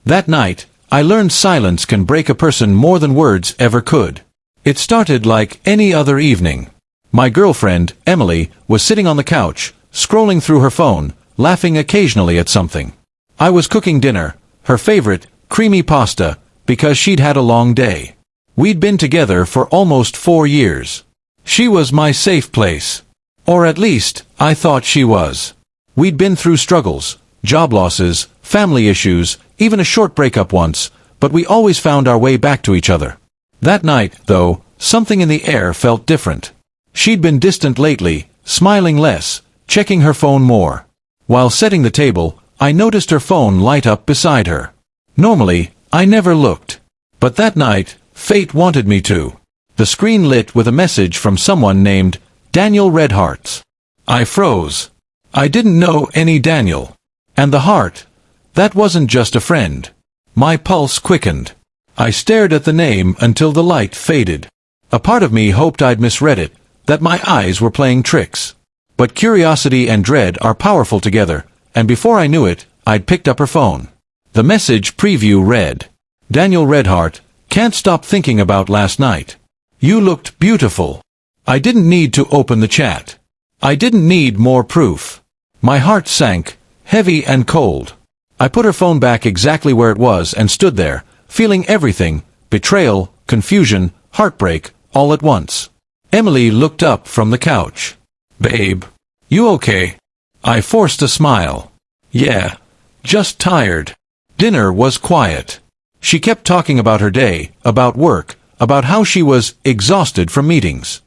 That night, I learned silence can break a person more than words ever could. It started like any other evening. My girlfriend, Emily, was sitting on the couch, scrolling through her phone, laughing occasionally at something. I was cooking dinner, her favorite, creamy pasta, because she'd had a long day. We'd been together for almost 4 years. She was my safe place. Or at least, I thought she was. We'd been through struggles, job losses, family issues, even a short breakup once, but we always found our way back to each other. That night, though, something in the air felt different. She'd been distant lately, smiling less, checking her phone more. While setting the table, I noticed her phone light up beside her. Normally, I never looked. But that night, fate wanted me to. The screen lit with a message from someone named Daniel Redhearts. I froze. I didn't know any Daniel. And the heart, that wasn't just a friend. My pulse quickened. I stared at the name until the light faded. A part of me hoped I'd misread it, that my eyes were playing tricks. But curiosity and dread are powerful together, and before I knew it, I'd picked up her phone. The message preview read, Daniel Redheart, can't stop thinking about last night. You looked beautiful. I didn't need to open the chat. I didn't need more proof. My heart sank, heavy and cold. I put her phone back exactly where it was and stood there, feeling everything, betrayal, confusion, heartbreak, all at once. Emily looked up from the couch. Babe, you okay? I forced a smile. Yeah, just tired. Dinner was quiet. She kept talking about her day, about work, about how she was exhausted from meetings.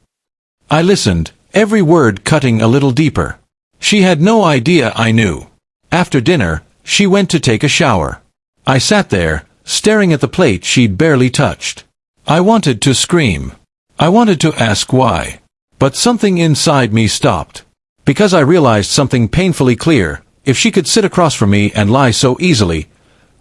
I listened, every word cutting a little deeper. She had no idea I knew. After dinner, she went to take a shower. I sat there, staring at the plate she'd barely touched. I wanted to scream. I wanted to ask why. But something inside me stopped. Because I realized something painfully clear, if she could sit across from me and lie so easily,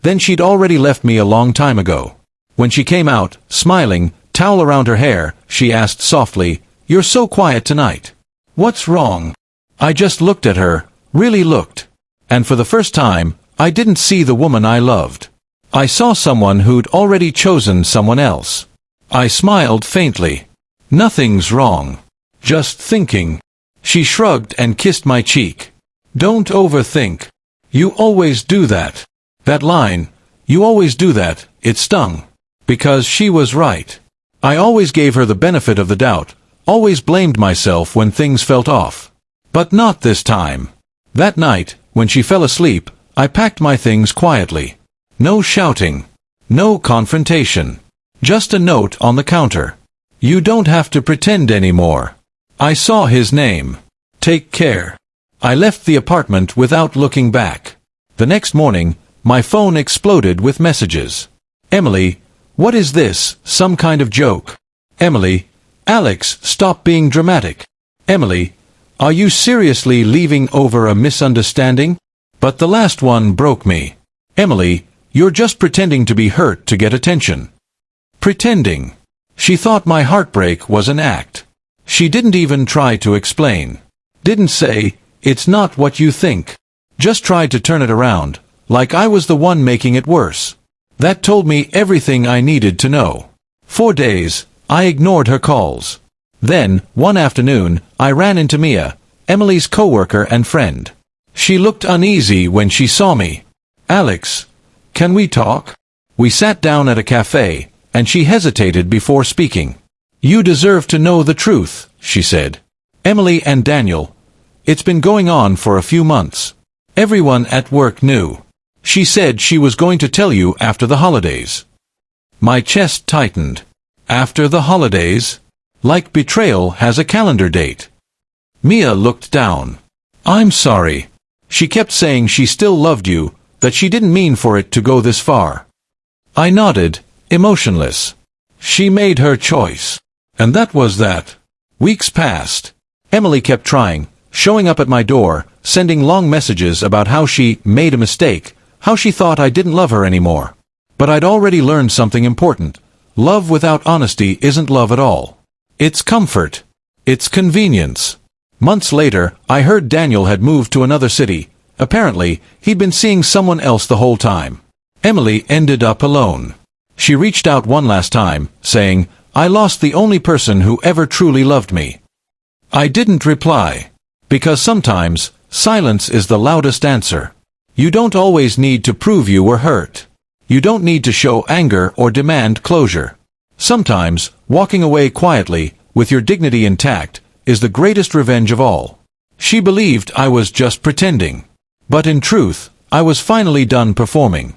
then she'd already left me a long time ago. When she came out, smiling, towel around her hair, she asked softly, You're so quiet tonight. What's wrong? I just looked at her, really looked. And for the first time, I didn't see the woman I loved. I saw someone who'd already chosen someone else. I smiled faintly. Nothing's wrong. Just thinking. She shrugged and kissed my cheek. Don't overthink. You always do that. That line, you always do that, it stung. Because she was right. I always gave her the benefit of the doubt, always blamed myself when things felt off. But not this time. That night, when she fell asleep, I packed my things quietly. No shouting. No confrontation. Just a note on the counter. You don't have to pretend anymore. I saw his name. Take care. I left the apartment without looking back. The next morning, my phone exploded with messages. Emily, what is this, some kind of joke? Emily, Alex, stop being dramatic. Emily, are you seriously leaving over a misunderstanding? But the last one broke me. Emily, you're just pretending to be hurt to get attention. Pretending. She thought my heartbreak was an act. She didn't even try to explain. Didn't say, it's not what you think. Just tried to turn it around, like I was the one making it worse. That told me everything I needed to know. 4 days, I ignored her calls. Then, one afternoon, I ran into Mia, Emily's coworker and friend. She looked uneasy when she saw me. Alex, can we talk? We sat down at a cafe, and she hesitated before speaking. You deserve to know the truth, she said. Emily and Daniel. It's been going on for a few months. Everyone at work knew. She said she was going to tell you after the holidays. My chest tightened. After the holidays? Like betrayal has a calendar date. Mia looked down. I'm sorry. She kept saying she still loved you, that she didn't mean for it to go this far. I nodded, emotionless. She made her choice. And that was that. Weeks passed. Emily kept trying, showing up at my door, sending long messages about how she made a mistake, how she thought I didn't love her anymore. But I'd already learned something important. Love without honesty isn't love at all. It's comfort. It's convenience. Months later, I heard Daniel had moved to another city. Apparently, he'd been seeing someone else the whole time. Emily ended up alone. She reached out one last time, saying, "I lost the only person who ever truly loved me." I didn't reply. Because sometimes, silence is the loudest answer. You don't always need to prove you were hurt. You don't need to show anger or demand closure. Sometimes, walking away quietly, with your dignity intact, is the greatest revenge of all. She believed I was just pretending. But in truth, I was finally done performing.